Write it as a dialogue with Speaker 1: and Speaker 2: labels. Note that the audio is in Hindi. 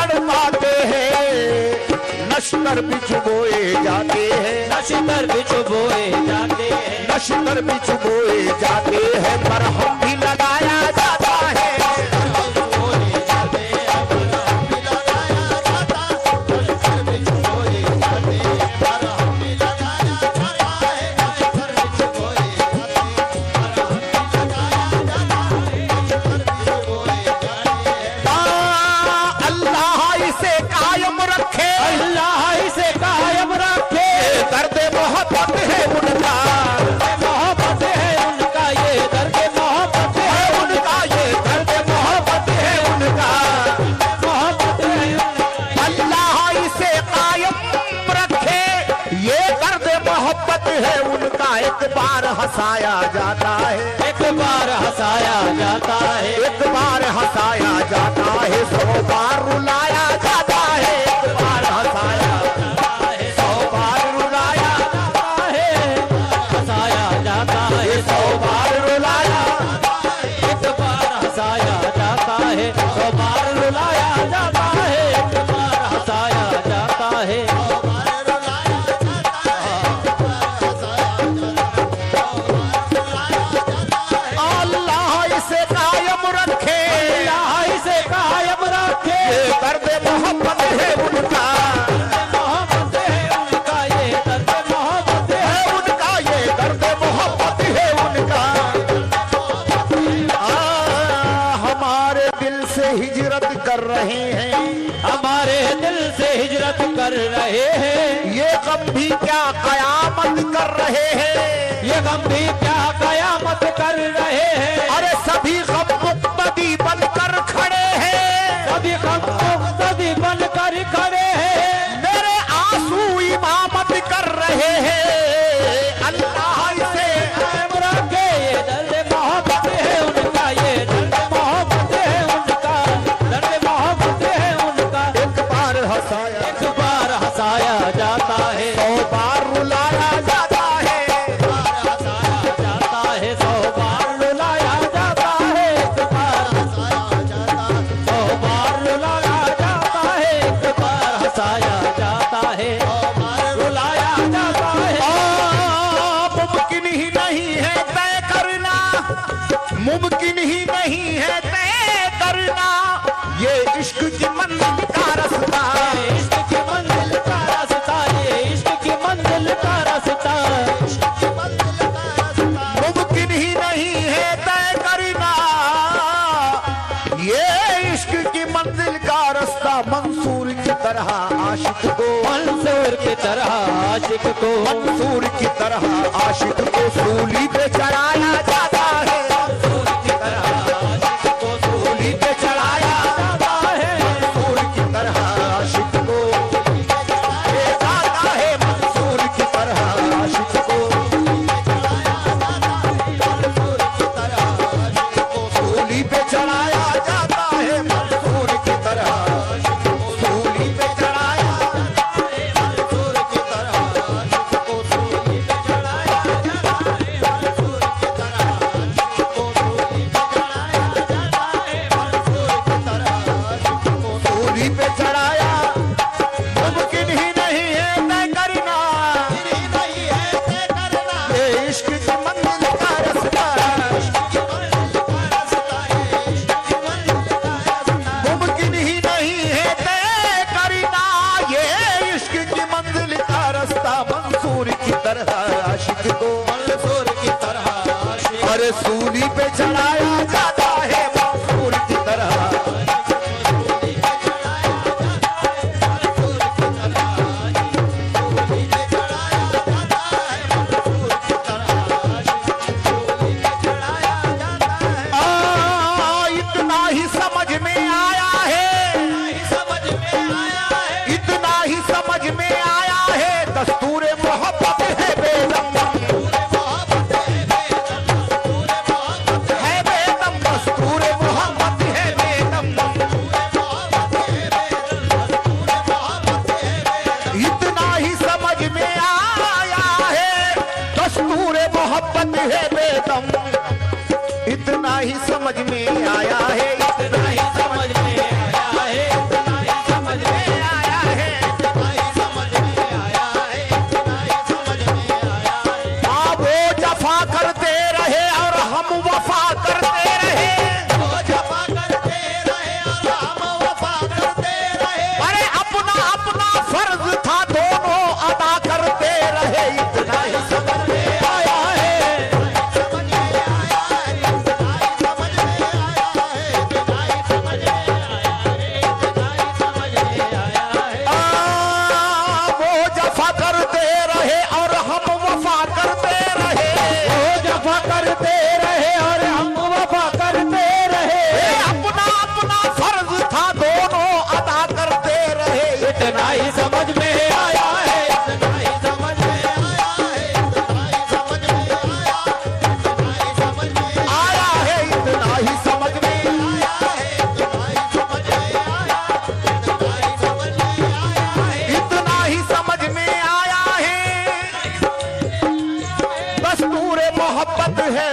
Speaker 1: तड़पाते हैं, नश्तर बिछ बोए जाते हैं,
Speaker 2: नश्तर बिछ बोए जाते हैं,
Speaker 1: नश्तर बिछ बोए जाते हैं, मरहम भी लगाया जाता है। हंसाया जाता है,
Speaker 2: एक बार हंसाया जाता है,
Speaker 1: एक बार हंसाया जाता है, 100 बार रुलाया जाता है, एक बार हंसाया जाता है, 100 बार रुलाया जाता है,
Speaker 2: हंसाया जाता है,
Speaker 1: 100 बार रुलाया,
Speaker 2: एक बार हंसाया जाता है, 100 बार रुलाया जाता है, एक बार हंसाया जाता है।
Speaker 1: दर्द मोहब्बत है उनका,
Speaker 2: मोहब्बत है उनका, ये दर्द मोहब्बत है
Speaker 1: उनका, ये दर्द मोहब्बत है उनका। हमारे दिल से हिजरत कर रहे हैं,
Speaker 2: हमारे दिल से हिजरत कर रहे हैं,
Speaker 1: ये गम भी क्या कयामत कर रहे हैं,
Speaker 2: ये गम भी क्या कयामत कर रहे हैं।
Speaker 1: अरे सभी गम मुक्तदी बनकर खड़े हैं,
Speaker 2: सभी गम मुक्तदी बनकर खड़े हैं,
Speaker 1: मेरे आंसू इमामत कर रहे हैं। अल्लाह से
Speaker 2: कायम रखे, ये दर्द मोहब्बत है उनका, ये दर्द मोहब्बत है उनका, दर्द मोहब्बत है उनका।
Speaker 1: एक बार हंसाया,
Speaker 2: एक बार हंसाया जाता है,
Speaker 1: 100 बार रुलाया जाता है,
Speaker 2: एक बार हंसाया जाता है, 100 बार रुलाया जाता है, एक बार हंसाया जाता है, 100 बार रुलाया जाता है, एक बार हंसाया जाता है, 100 बार रुलाया जाता है।
Speaker 1: मुमकिन ही नहीं है तय करना, मुमकिन ही नहीं है तय करना, ये इश्क की मंजिल का रास्ता,
Speaker 2: इश्क की मंजिल का रास्ता, ये इश्क की मंजिल का रास्ता,
Speaker 1: मुमकिन ही नहीं है तय करना, ये इश्क की मंजिल का रास्ता। मंसूर की तरह आशिक को,
Speaker 2: मंसूर की तरह आशिक को,
Speaker 1: मंसूर की तरह आशिक को सूली पे चढ़ाया जाता है,
Speaker 2: मंसूर की तरह आशिक को सूली पे चढ़ाया जाता है,
Speaker 1: मंसूर की तरह आशिक को जाता है, मंसूर की तरह आशिक को सूली पे चढ़ाया जाता है, मंसूर की तरह सूली पे चढ़ाया,
Speaker 2: मंसूर की तरह आशिक को सूली पे चढ़ाया जाता है, मंसूर की तरह आशिक को सूली पे चढ़ाया जाता है, मंसूर की तरह आशिक को
Speaker 1: सूली पे चढ़ाया। मुमकिन ही नहीं है तय करना, ये इश्क की मंजिल का रास्ता, मुमकिन ही नहीं है तय करना, ये इश्क की मंजिल का रास्ता। मंसूर की तरह आशिक को,
Speaker 2: मंसूर की तरह आशिक
Speaker 1: अरे सूली पे चढ़ाया जाता है, मंसूर की तरह इतना ही समझ में आया है, इतना ही समझ में आया है, दस्तूर मोहब्बत है बेदम, है बेदम, दस्तूर मोहब्बत है बेदम, इतना ही समझ में आया है, दस्तूर मोहब्बत है बेदम, इतना ही समझ में आया है,
Speaker 2: इतना ही समझ में आया है, इतना ही समझ
Speaker 1: मोहब्बत है